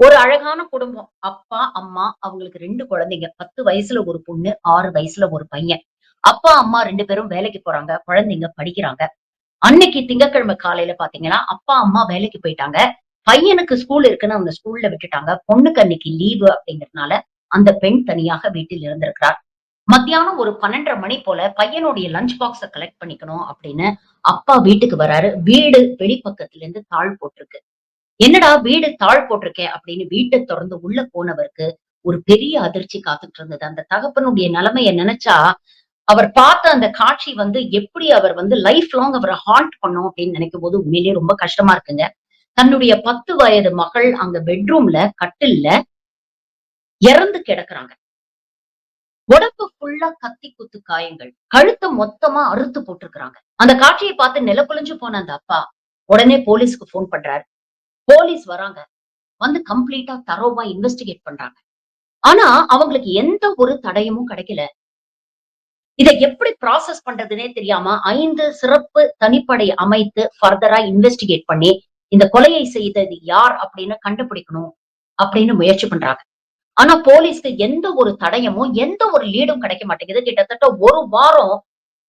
ஒரு அழகான குடும்பம். அப்பா, அம்மா அவங்களுக்கு 2 குழந்தைங்க. 10 வயசுல ஒரு பொண்ணு, 6 வயசுல ஒரு பையன். அப்பா, அம்மா 2 பேரும் வேலைக்கு போறாங்க. குழந்தைங்க படிக்கிறாங்க. அன்னைக்கு திங்கட்கிழமை காலையில பார்த்தீங்கன்னா, அப்பா, அம்மா வேலைக்கு போயிட்டாங்க. பையனுக்கு ஸ்கூல் இருக்குன்னு அந்த ஸ்கூல்ல விட்டுட்டாங்க. பொண்ணுக்கு அன்னைக்கு லீவு அப்படிங்கிறதுனால, அந்த பெண் தனியாக வீட்டில் இருந்திருக்கிறார். மத்தியானம் ஒரு 12:30 மணி போல பையனுடைய லஞ்ச் பாக்ஸ கலெக்ட் பண்ணிக்கணும் அப்படின்னு அப்பா வீட்டுக்கு வராரு. வீடு வெளிப்பக்கத்துல இருந்து தாள் போட்டிருக்கு. என்னடா வீடு தாழ் போட்டிருக்கே அப்படின்னு வீட்ட தொறந்து உள்ள போனவருக்கு ஒரு பெரிய அதிர்ச்சி காத்துட்டு இருந்தது. அந்த தகப்பனுடைய நிலைமைய நினைச்சா, அவர் பார்த்த அந்த காட்சி எப்படி அவர் லைஃப் லாங் அவர ஹாண்ட் பண்ணும் அப்படின்னு நினைக்கும்போது உண்மையிலேயே ரொம்ப கஷ்டமா இருக்குங்க. தன்னுடைய 10 வயது மகள் அங்க பெட்ரூம்ல கட்டில்ல இறந்து கிடக்குறாங்க. உடம்பு ஃபுல்லா கத்தி குத்து காயங்கள். கழுத்த மொத்தமா அறுத்து போட்டிருக்காங்க. அந்த காட்சிய பார்த்து நிலகுலஞ்சு போன அந்த அப்பா, உடனே போலீஸ்க்கு ஃபோன் பண்றாரு. போலீஸ் வராங்க. கம்ப்ளீட்டா தரோவா இன்வெஸ்டிகேட் பண்றாங்க. ஆனா, அவங்களுக்கு எந்த ஒரு தடயமும் கிடைக்கல. இத எப்படி ப்ராசஸ் பண்றதுன்னே தெரியாம 5 சிறப்பு தனிப்படை அமைத்து ஃபர்தரா இன்வெஸ்டிகேட் பண்ணி, இந்த கொலையை செய்தது யார் அப்படின்னு கண்டுபிடிக்கணும் அப்படின்னு முயற்சி பண்றாங்க. ஆனா போலீஸ்க்கு எந்த ஒரு தடயமும், எந்த ஒரு லீடும் கிடைக்க மாட்டேங்குது. கிட்டத்தட்ட 1 வாரம்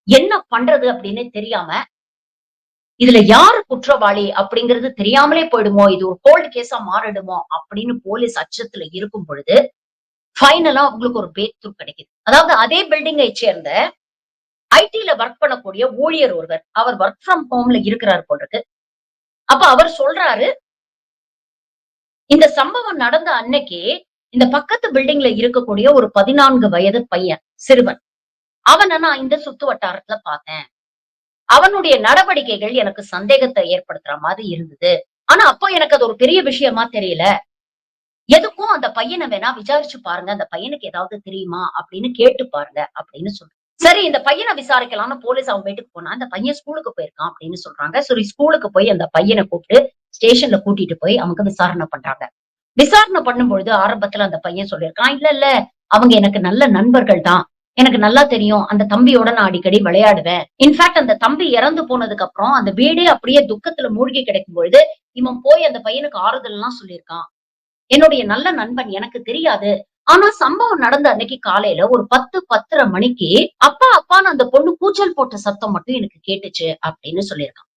என்ன பண்றது அப்படின்னு தெரியாம, இதுல யாரு குற்றவாளி அப்படிங்கிறது தெரியாமலே போயிடுமோ, இது ஒரு கோல்ட் கேஸா மாறிடுமோ அப்படின்னு போலீஸ் அச்சத்துல இருக்கும் பொழுது, ஃபைனலா அவங்களுக்கு ஒரு பிரேக் த்ரூ கிடைக்குது. அதாவது அதே பில்டிங்கை சேர்ந்த ஐடில வொர்க் பண்ணக்கூடிய ஊழியர் ஒருவர். அவர் வொர்க் ஃப்ரம் ஹோம்ல இருக்கிறார் போல இருக்கு. அப்ப அவர் சொல்றாரு, இந்த சம்பவம் நடந்த அன்னைக்கு, இந்த பக்கத்து பில்டிங்ல இருக்கக்கூடிய ஒரு 14 வயது பையன், சிறுவன். அவன நான் இந்த சுத்து வட்டாரத்துல பார்த்தேன். அவனுடைய நடவடிக்கைகள் எனக்கு சந்தேகத்த ஏற்படுத்துற மாதிரி இருந்தது. ஆனா அப்போ எனக்கு அது ஒரு பெரிய விஷயமா தெரியல. எதுக்கும் அந்த பையன வேணா விசாரிச்சு பாருங்க. அந்த பையனுக்கு ஏதாவது தெரியுமா? அப்படின்னு கேட்டு பாருங்க அப்படின்னு சொல்றான். சரி இந்த பையன விசாரிக்கலாம்னு போலீஸ் அவன் வீட்டுக்கு போனா, அந்த பையன் ஸ்கூலுக்கு போயிருக்கான் அப்படின்னு சொல்றாங்க. சரி ஸ்கூலுக்கு போய் அந்த பையன கூப்பிட்டு ஸ்டேஷன்ல கூட்டிட்டு போய் அவங்க விசாரணை பண்றாங்க. விசாரணை பண்ணும்பொழுது ஆரம்பத்துல அந்த பையன் சொல்லியிருக்கான், "இல்ல, இல்ல. அவங்க எனக்கு நல்ல நண்பர்கள் தான். எனக்கு நல்லா தெரியும். அந்த தம்பியோட நான் அடிக்கடி விளையாடுவேன். இன்ஃபாக்ட் அந்த தம்பி இறந்து போனதுக்கு அப்புறம் அந்த வீடே அப்படியே துக்கத்துல மூழ்கி கிடக்கும் பொழுது, இவன் போய் அந்த பையனுக்கு ஆறுதல்லாம் சொல்லியிருக்கான். என்னுடைய நல்ல நண்பன் எனக்கு தெரியாது. ஆனா சம்பவம் நடந்த அன்னைக்கு காலையில ஒரு 10, 10:30 மணிக்கு அப்பா, அப்பான்னு அந்த பொண்ணு கூச்சல் போட்ட சத்தம் மட்டும் எனக்கு கேட்டுச்சு அப்படின்னு சொல்லியிருக்கான்.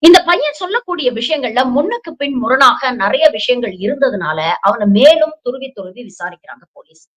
இந்த பையன் சொல்லக்கூடிய விஷயங்கள்ல முன்னுக்கு பின் முரணாக நெறைய விஷயங்கள் இருந்ததுனால, அவன மேலும் துருவி துருவி விசாரிக்கிறாங்க போலீஸ்.